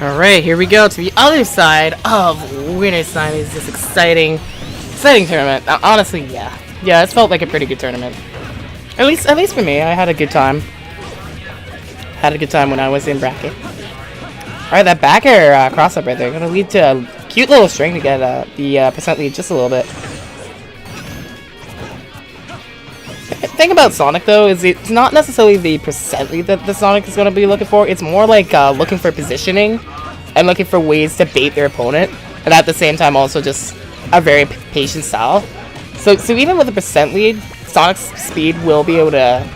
Alright, here we go to the other side of Winner's Signings, this exciting tournament. Honestly, yeah, it felt like a pretty good tournament. At least for me, I had a good time. Had a good time when I was in bracket. Alright, that back air cross-up right there gonna lead to a cute little string to get the percent lead just a little bit. The thing about Sonic though is it's not necessarily the percent lead that the Sonic is gonna be looking for. It's more like looking for positioning and looking for ways to bait their opponent, and at the same time also just a very patient style. So even with a percent lead, Sonic's speed will be able to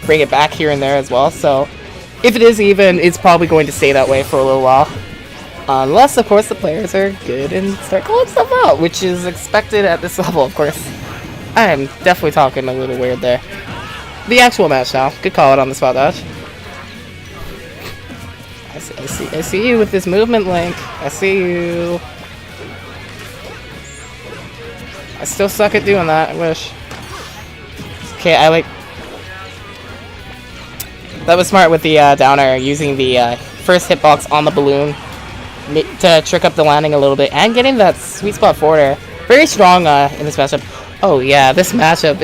bring it back here and there as well. So if it is even, it's probably going to stay that way for a little while. Unless, of course, the players are good and start calling stuff out, which is expected at this level, of course. I am definitely talking a little weird there. The actual match now. Good call it on the spot dodge. I see you with this movement, Link. I see you. I still suck at doing that, I wish. Okay, that was smart with the down air, using the first hitbox on the balloon to trick up the landing a little bit, and getting that sweet spot forward air. Very strong in this matchup. Oh yeah, this matchup.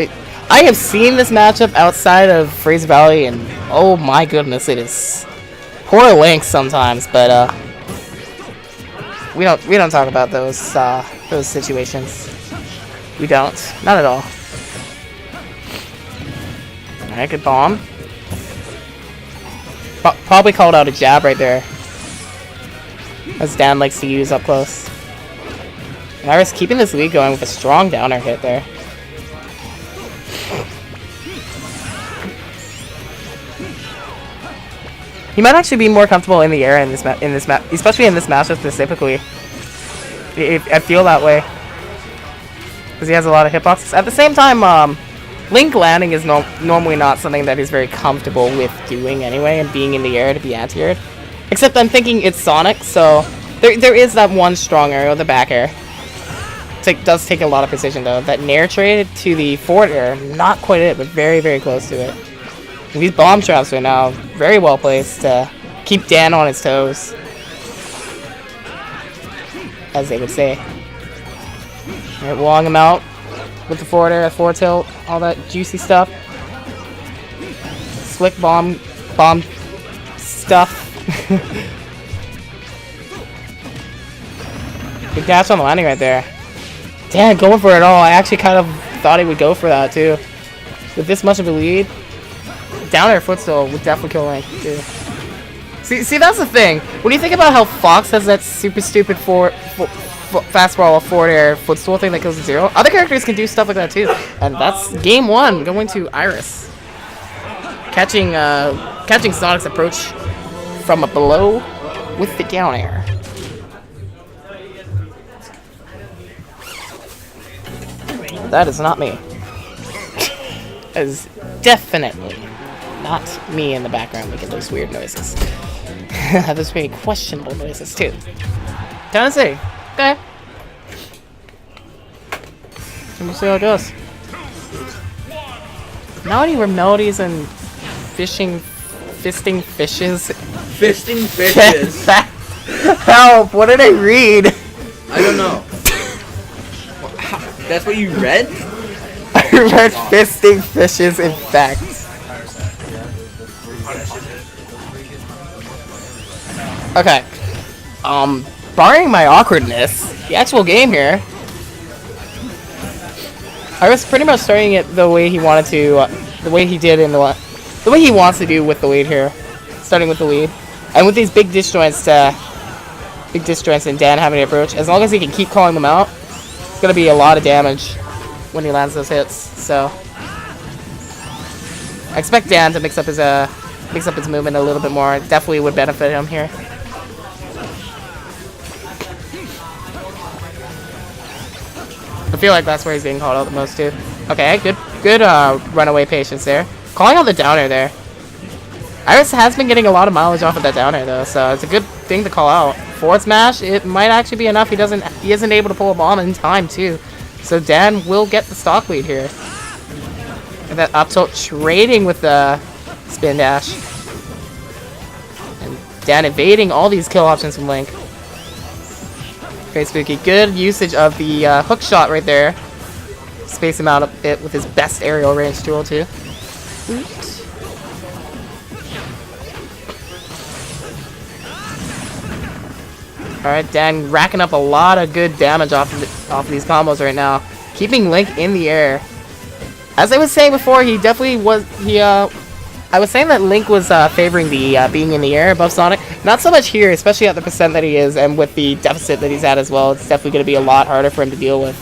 I have seen this matchup outside of Fraser Valley, and oh my goodness, it is poor Link sometimes. But we don't talk about those situations. We don't, not at all. All right, good bomb. Probably called out a jab right there, as Dan likes to use up close. And IrisZ keeping this lead going with a strong downer hit there. He might actually be more comfortable in the air in this map, especially in this matchup specifically. I feel that way because he has a lot of hitboxes. At the same time, Link landing is normally not something that he's very comfortable with doing anyway, and being in the air to be anti-aired. Except I'm thinking it's Sonic, so there is that one strong aerial, the back air. Does take a lot of precision though. That nair trade to the forward air, not quite it, but very, very close to it. And these bomb traps right now, very well placed to keep Dan on his toes, as they would say. Alright, walling him out with the forward air, forward tilt, all that juicy stuff. Slick bomb stuff. Good dash on the landing right there. Dan going for it all. I actually kind of thought he would go for that too. With this much of a lead, down air footstool would definitely kill Link too. See, that's the thing. When you think about how Fox has that super stupid fastball forward air footstool thing that goes to 0, other characters can do stuff like that too. And that's game 1 going to IrisZ. Catching Sonic's approach from below with the down air. That is not me. That is definitely not me in the background making those weird noises. Those very questionable noises too. Tennessee. Okay. We'll see how it goes. Now any melodies and fisting fishes. Fisting fishes. Help! What did I read? I don't know. That's what you read? I read fisting fishes, in fact. Okay. Barring my awkwardness, the actual game here, I was pretty much starting it the way he wanted to, the way he did in the way he wants to do with the lead here, starting with the lead, and with these big disjoints and Dan having to approach. As long as he can keep calling them out, it's gonna be a lot of damage when he lands those hits. So I expect Dan to mix up his movement a little bit more. It definitely would benefit him here. I feel like that's where he's being called out the most too. Okay, good runaway patience there. Calling out the down air there. IrisZ has been getting a lot of mileage off of that down air though, so it's a good thing to call out. Forward smash, it might actually be enough. He isn't able to pull a bomb in time too. So Dan will get the stock lead here. And that up tilt trading with the spin dash. And Dan evading all these kill options from Link. Very spooky. Good usage of the hook shot right there. Space him out a bit with his best aerial range tool too. Oops. Alright, Dan racking up a lot of good damage off of these combos right now. Keeping Link in the air. As I was saying before, he definitely was... I was saying that Link was favoring the being in the air above Sonic. Not so much here, especially at the percent that he is, and with the deficit that he's at as well. It's definitely going to be a lot harder for him to deal with.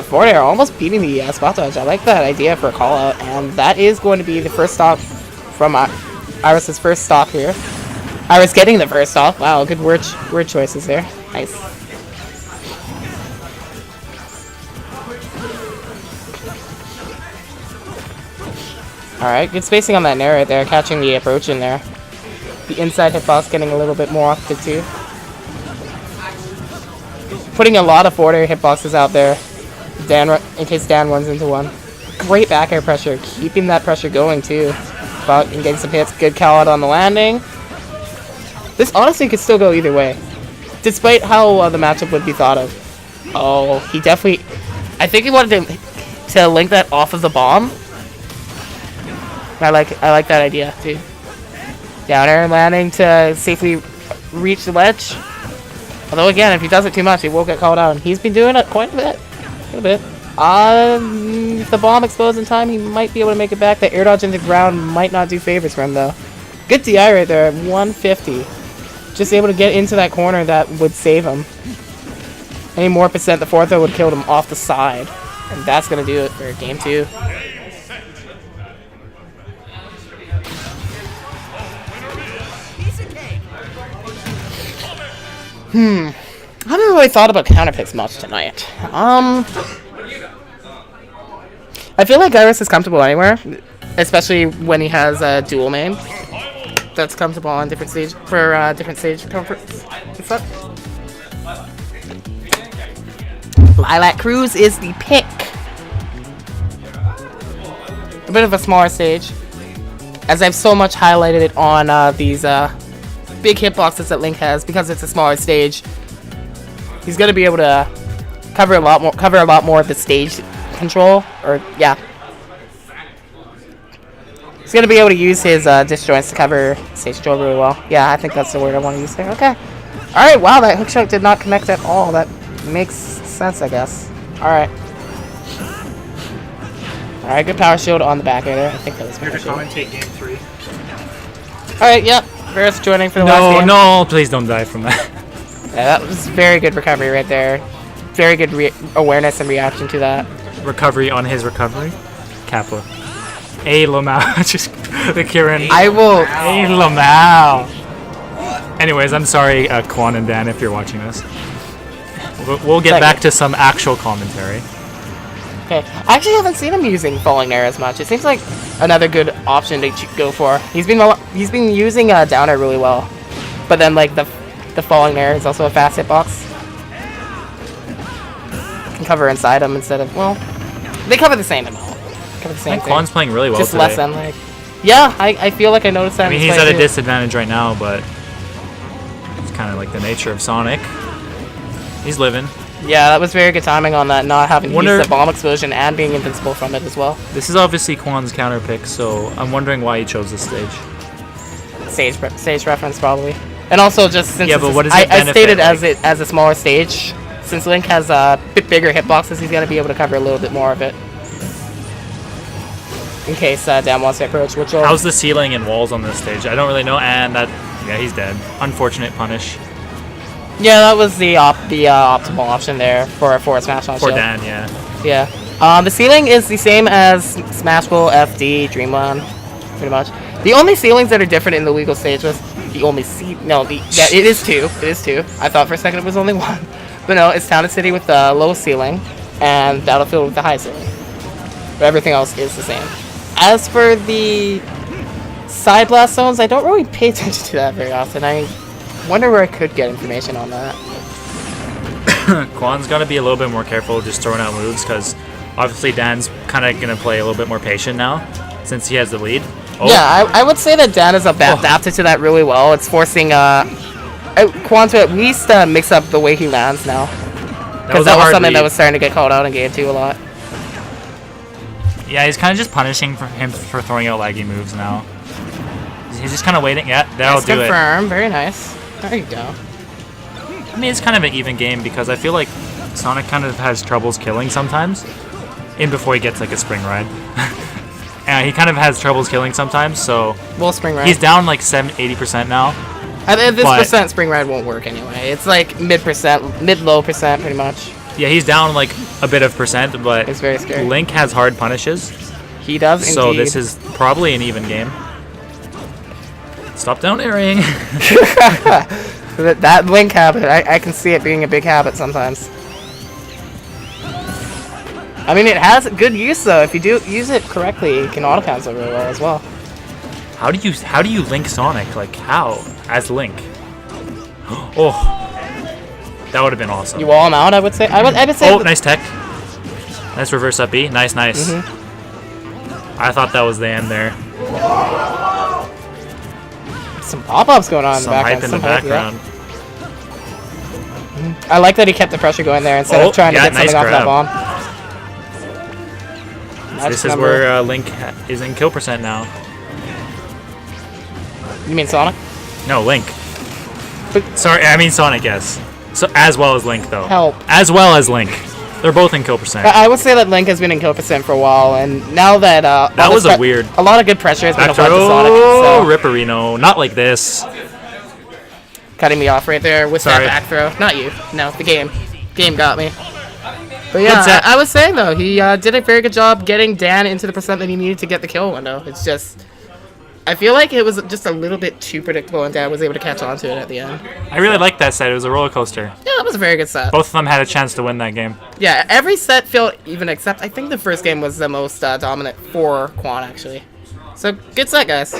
Forward air almost beating the spot dodge. I like that idea for a call out, and that is going to be the first stock from IrisZ's first stock here. IrisZ getting the first stock. Wow, good word choices there. Nice. Alright, good spacing on that nair right there, catching the approach in there. The inside hitbox getting a little bit more off the too. Putting a lot of forward air hitboxes out there. In case Dan runs into one. Great back air pressure, keeping that pressure going too. And getting some hits, good call out on the landing. This honestly could still go either way, despite how the matchup would be thought of. Oh, he definitely... I think he wanted to link that off of the bomb. I like that idea too. Down air landing to safely reach the ledge. Although again, if he does it too much, he will get called out. And he's been doing it quite a bit. If the bomb explodes in time, he might be able to make it back. The air dodge into the ground might not do favors for him though. Good DI right there at 150. Just able to get into that corner that would save him. Any more percent, the fourth throw would kill him off the side. And that's going to do it for game 2. I haven't really thought about counterpicks much tonight. I feel like IrisZ is comfortable anywhere, especially when he has a dual main that's comfortable on different stage for different stage comforts. What's up? Lilac Cruise is the pick. A bit of a smaller stage, as I've so much highlighted it on these big hitboxes that Link has because it's a smaller stage. He's gonna be able to cover a lot more of the stage control, or yeah. He's gonna be able to use his disjoints to cover stage control really well. Yeah, I think that's the word I want to use there. Okay. All right. Wow, that hook shot did not connect at all. That makes sense, I guess. All right. All right. Good power shield on the back air there. I think that was here to commentate game 3. All right. Yep. Varus joining for the last game. No, please don't die from that. Yeah, that was very good recovery right there. Very good awareness and reaction to that. Recovery on his recovery. Kappa. A Lamau. Just the Kieran. I will. A Lamau. Anyways, I'm sorry, Quan and Dan, if you're watching this. We'll get back to some actual commentary. Okay. I actually haven't seen him using falling air as much. It seems like another good option to go for. He's been using down air really well, but then like the falling air is also a fast hitbox. Can cover inside him instead of, well, they cover the same amount. Cover the same thing. Quan's playing really well just today. less than like. Yeah, I feel like I noticed that. I mean, he's at a disadvantage right now, but it's kind of like the nature of Sonic. He's living. Yeah, that was very good timing on that, not having to use the bomb explosion and being invincible from it as well. This is obviously Quan's counter pick, so I'm wondering why he chose this stage. Stage reference probably, and also just since but what does it I stated like? as a smaller stage, since Link has a bit bigger hitboxes, he's gonna be able to cover a little bit more of it. In case Dan wants to approach, which will... How's the ceiling and walls on this stage? I don't really know, and that, yeah, he's dead. Unfortunate punish. Yeah, that was the optimal option there for a forward smash on For shield. Dan, yeah. Yeah. The ceiling is the same as Smashable, FD, Dreamland, pretty much. The only ceilings that are different in the legal stage was the only it is two. It is two. I thought for a second it was only one. But no, it's Town and City with the low ceiling and Battlefield with the high ceiling. But everything else is the same. As for the side blast zones, I don't really pay attention to that very often. I wonder where I could get information on that. Quan's got to be a little bit more careful just throwing out moves, because obviously Dan's kind of going to play a little bit more patient now since he has the lead. Oh. Yeah, I would say that Dan is adapted to that really well. It's forcing Quan to at least mix up the way he lands now. Because that was something that was starting to get called out in game 2 a lot. Yeah, he's kind of just punishing him for throwing out laggy moves now. He's just kind of waiting. Yeah, that'll do confirm. Very nice. There you go. I mean, it's kind of an even game because I feel like Sonic kind of has troubles killing sometimes. In before he gets like a spring ride. And he kind of has troubles killing sometimes, so... Well, spring ride. He's down like 80% now. I think this percent spring ride won't work anyway. It's like mid-low percent pretty much. Yeah, he's down like a bit of percent, but it's very scary. Link has hard punishes. He does indeed. So this is probably an even game. Stop down airing. That Link habit, I can see it being a big habit sometimes. I mean, it has good use though. If you do use it correctly, you can auto cancel really well as well. How do you link Sonic? Like how? As Link? Oh, that would have been awesome. You wall him out, I would say. I would say. Oh, nice tech. Nice reverse up B. Nice. I thought that was the end there. Some pop-ups going on in the background. Hype in the background. I like that he kept the pressure going there instead of trying to get something off that bomb. This is where Link is in kill percent now. You mean Sonic? No, Link. Sorry, I mean Sonic, yes. So as well as Link, though. Help. As well as Link. They're both in kill percent. I would say that Link has been in kill percent for a while, and now that that was a lot of good pressure has been back applied to Sonic. Oh, Ripperino, not like this. Cutting me off right there with that back throw. Not you. No, the game. Game got me. But yeah, I was saying though, he did a very good job getting Dan into the percent that he needed to get the kill window. It's just, I feel like it was just a little bit too predictable, and Dan was able to catch on to it at the end. I really liked that set. It was a roller coaster. Yeah, that was a very good set. Both of them had a chance to win that game. Yeah, every set felt even, except I think the first game was the most dominant for Quan actually. So good set, guys.